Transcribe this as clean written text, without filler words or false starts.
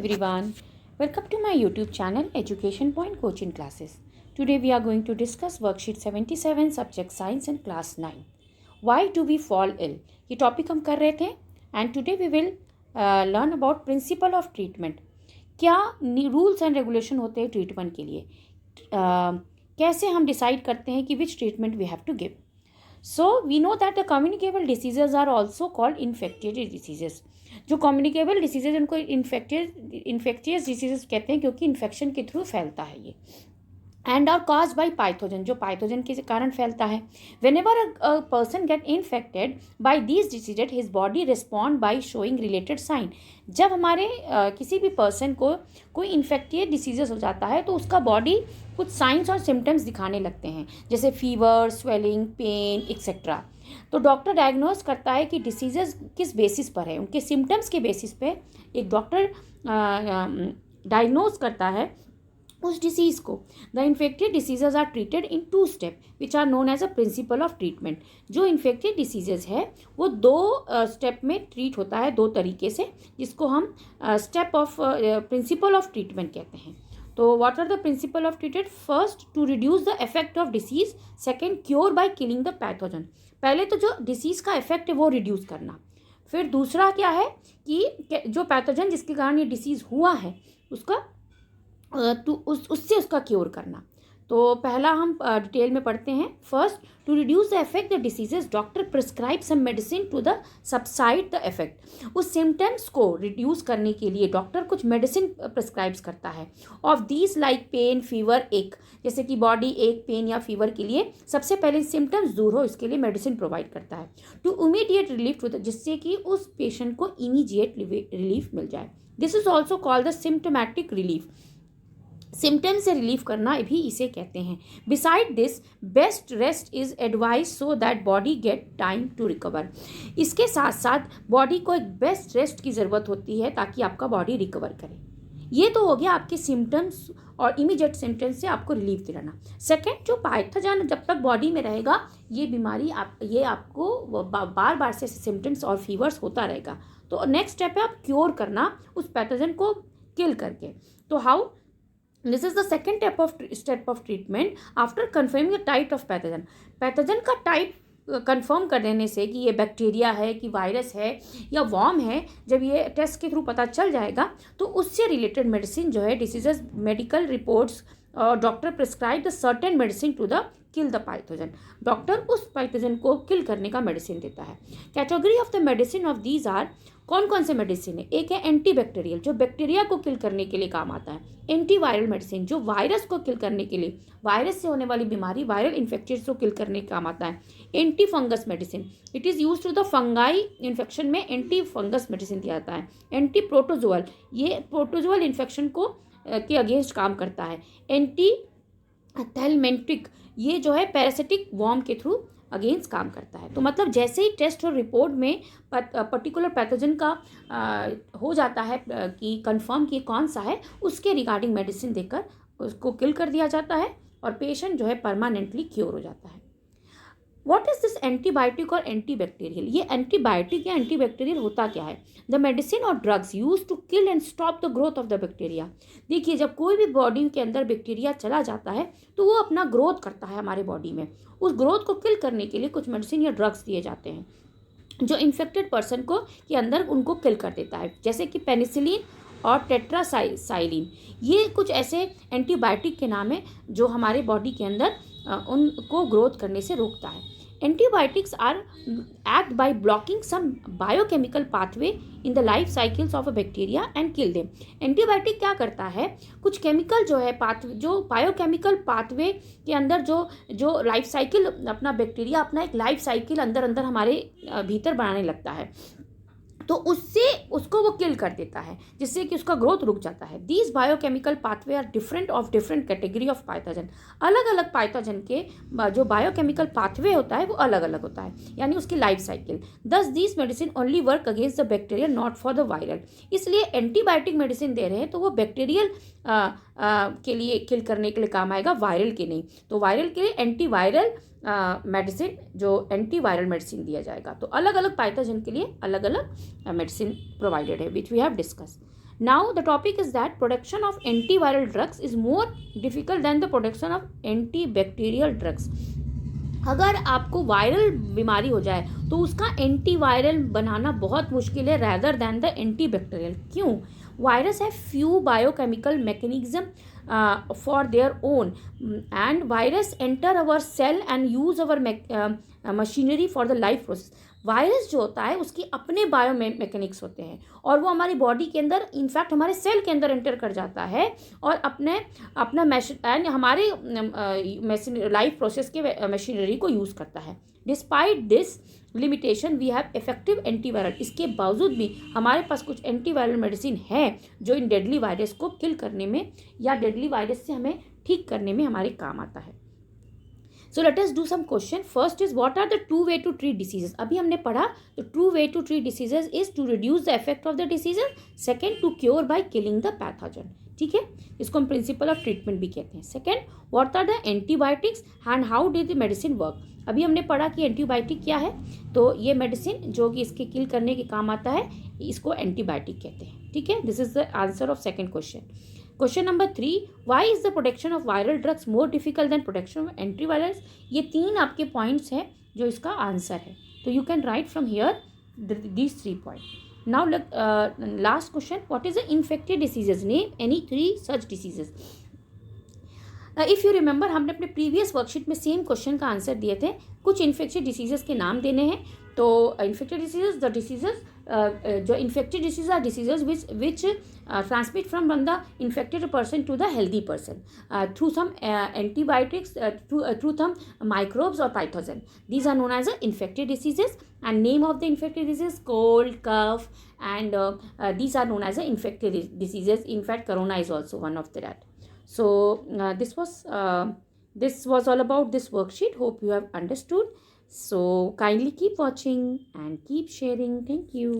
everyone. Welcome to my YouTube channel Education Point Coaching Classes. Today we are going to discuss worksheet 77 subject science and class 9. Why do we fall ill? ये topic हम कर रहे थे and today we will learn about principle of treatment. क्या rules and regulation होते हैं treatment के लिए, कैसे हम डिसाइड करते हैं कि which treatment we have to give. So we know that the communicable diseases are also called infectious diseases. जो कम्युनिकेबल डिसीजेज उनको इन्फेक्टियस डिसीजेज कहते हैं क्योंकि इन्फेक्शन के थ्रू फैलता है ये. And are cause by pathogen, जो पाइथोजन के कारण फैलता है. Whenever a person get infected by these diseases his body respond by showing related sign. जब हमारे किसी भी पर्सन को कोई इन्फेक्टियस डिसीजेस हो जाता है तो उसका बॉडी कुछ साइंस और सिम्टम्स दिखाने लगते हैं, जैसे फीवर, स्वेलिंग, पेन एक्सेट्रा. तो डॉक्टर डायग्नोज करता है कि डिसीजेस किस बेसिस पर है. उनके सिम्टम्स के बेसिस पे एक डॉक्टर डायग्नोज करता है उस डिसीज़ को. The infected diseases are treated in 2 step which are known as a principle of treatment. जो इन्फेक्टेड डिसीजेज है वो 2 स्टेप में ट्रीट होता है, 2 तरीके से, जिसको हम step of principle of treatment कहते हैं. तो what are the principle of treated? First, to reduce the effect of disease. Second, cure by killing the pathogen. पहले तो जो डिसीज़ का इफेक्ट है वो रिड्यूस करना. फिर दूसरा क्या है कि जो पैथोजन जिसके कारण ये डिसीज़ हुआ है उसका उससे उसका क्योर करना. तो पहला हम डिटेल में पढ़ते हैं. First, to reduce the effect the diseases doctor prescribe some medicine to the subside the effect. उस सिम्टम्स को रिड्यूस करने के लिए डॉक्टर कुछ मेडिसिन प्रिस्क्राइब्स करता है. Of these like pain, fever, ache, जैसे कि बॉडी एक, पेन या फीवर के लिए सबसे पहले सिम्टम्स दूर हो इसके लिए मेडिसिन प्रोवाइड करता है. To immediate relief to the, जिससे कि उस पेशेंट को इमीडिएट रिलीफ मिल जाए. This is also called the symptomatic relief. Symptoms से रिलीफ करना भी इसे कहते हैं. Beside this, best rest is advise so that body get time to recover. इसके साथ साथ बॉडी को एक बेस्ट रेस्ट की ज़रूरत होती है ताकि आपका बॉडी रिकवर करे. ये तो हो गया आपके सिम्टम्स और इमीडिएट सिम्टम्स से आपको रिलीफ दिलाना. सेकेंड, जो पाइथोजन जब तक बॉडी में रहेगा ये बीमारी आपको बार बार से सिम्टम्स और फीवर्स होता रहेगा. तो नेक्स्ट स्टेप है आप क्योर करना उस पैथोजन को किल करके. तो how? This is the second step of treatment after confirming the type of pathogen. Pathogen का टाइप कंफर्म कर देने से कि ये बैक्टीरिया है कि वायरस है या वॉर्म है, जब ये टेस्ट के थ्रू पता चल जाएगा तो उससे रिलेटेड मेडिसिन जो है डिसीजेस मेडिकल रिपोर्ट्स और doctor prescribe the certain medicine to the kill the pathogen. Doctor उस पाइथोजन को किल करने का मेडिसिन देता है. Category of the medicine of these are, कौन कौन से मेडिसिन है? एक है एंटीबैक्टीरियल, जो बैक्टीरिया को किल करने के लिए काम आता है. एंटीवायरल मेडिसिन, जो वायरस को किल करने के लिए, वायरस से होने वाली बीमारी, वायरल इन्फेक्शन को किल करने के काम आता है. Anti fungus medicine, it is use to the fungi infection में एंटी फंगस मेडिसिन दिया जाता है. एंटी प्रोटोजोअल, ये प्रोटोजोअल इन्फेक्शन को के अगेंस्ट काम करता है. एंटी थैलमेंटिक, ये जो है पैरासिटिक वॉर्म के थ्रू अगेंस्ट काम करता है. तो मतलब जैसे ही टेस्ट और रिपोर्ट में पर्टिकुलर पैथोजन का हो जाता है कि कंफर्म कि कौन सा है, उसके रिगार्डिंग मेडिसिन देकर उसको किल कर दिया जाता है और पेशेंट जो है परमानेंटली क्योर हो जाता है. व्हाट इज दिस एंटीबायोटिक और एंटीबैक्टीरियल? ये एंटीबायोटिक या एंटीबैक्टीरियल होता क्या है? द मेडिसिन और drugs use to kill and stop the growth of the bacteria. देखिए, जब कोई भी बॉडी के अंदर बैक्टीरिया चला जाता है तो वो अपना ग्रोथ करता है हमारे बॉडी में. उस ग्रोथ को किल करने के लिए कुछ मेडिसिन या ड्रग्स दिए जाते हैं जो इन्फेक्टेड पर्सन को के अंदर उनको किल कर देता है, जैसे कि पेनिसिलिन और टेट्रासाइक्लिन. ये कुछ ऐसे एंटीबायोटिक के नाम है जो हमारे बॉडी के अंदर उनको ग्रोथ करने से रोकता है. Antibiotics are act by blocking some biochemical pathway in the life cycles of a bacteria and kill them. Antibiotic क्या करता है? कुछ केमिकल जो है जो बायोकेमिकल पाथवे के अंदर जो लाइफ साइकिल अपना बैक्टीरिया अपना एक लाइफ साइकिल अंदर हमारे भीतर बनाने लगता है, तो उससे उसको वो किल कर देता है जिससे कि उसका ग्रोथ रुक जाता है. These biochemical pathway are different of different category of pathogen. अलग अलग पाइथोजन के जो बायोकेमिकल पाथवे होता है वो अलग अलग होता है, यानी उसकी लाइफ साइकिल. दस these medicine only work against the bacterial not for the viral. इसलिए एंटीबायोटिक मेडिसिन दे रहे हैं तो वो बैक्टीरियल के लिए किल करने के लिए काम आएगा, वायरल के नहीं. तो वायरल के लिए एंटीवायरल मेडिसिन, जो एंटीवायरल मेडिसिन दिया जाएगा. तो अलग अलग पैथोजन के लिए अलग अलग मेडिसिन प्रोवाइडेड है which we have discuss. Now the topic is that production of antiviral drugs is more difficult than the production of antibacterial drugs. अगर आपको वायरल बीमारी हो जाए तो उसका एंटीवायरल बनाना बहुत मुश्किल है रैदर दैन द एंटीबैक्टीरियल. क्यों? वायरस है few biochemical mechanism for their own, and virus enter our cell and use our machinery for the life process. Virus जो होता है उसकी अपने बायो मैकेनिक्स होते हैं और वो हमारी बॉडी के अंदर, इनफैक्ट हमारे सेल के अंदर एंटर कर जाता है और अपना एंड हमारे लाइफ प्रोसेस के मशीनरी को यूज़ करता है. Despite this limitation we have effective antiviral. इसके बावजूद भी हमारे पास कुछ एंटीवायरल मेडिसिन है जो इन डेडली वायरस को किल करने में या डेडली वायरस से हमें ठीक करने में हमारे काम आता है. So let us do some question. First is what are the two way to treat diseases. अभी हमने पढ़ा the true way to treat diseases is to reduce the effect of the diseases. Second, to cure by killing the pathogen. ठीक है, इसको हम principal of treatment भी कहते हैं. Second, what are the antibiotics and how did the medicine work. अभी हमने पढ़ा कि एंटीबायोटिक क्या है, तो ये मेडिसिन जो कि इसके किल करने के काम आता है इसको एंटीबायोटिक कहते हैं. ठीक है, this is the answer of second question. Question number 3, why is the protection of viral drugs more difficult than protection of antivirals. ये 3 आपके पॉइंट्स हैं जो इसका आंसर है. तो you can write from here these 3 point. Now last question, what is the infected diseases. Name any 3 such diseases. If you remember, हमने अपने previous worksheet में सेम क्वेश्चन का आंसर दिए थे. कुछ इन्फेक्टेड डिसीजेस के नाम देने हैं. तो इन्फेक्टेड डिसीजेस, द डिसीजेस जो infected disease are diseases which transmit from the infected person to the healthy person through some antibiotics, through some microbes और pathogen. These are known as the infected diseases. And name of the infected disease, cold, cough, and these are known as the infected diseases. In fact, corona is also one of that. So this was all about this worksheet. Hope you have understood. So kindly keep watching and keep sharing. Thank you.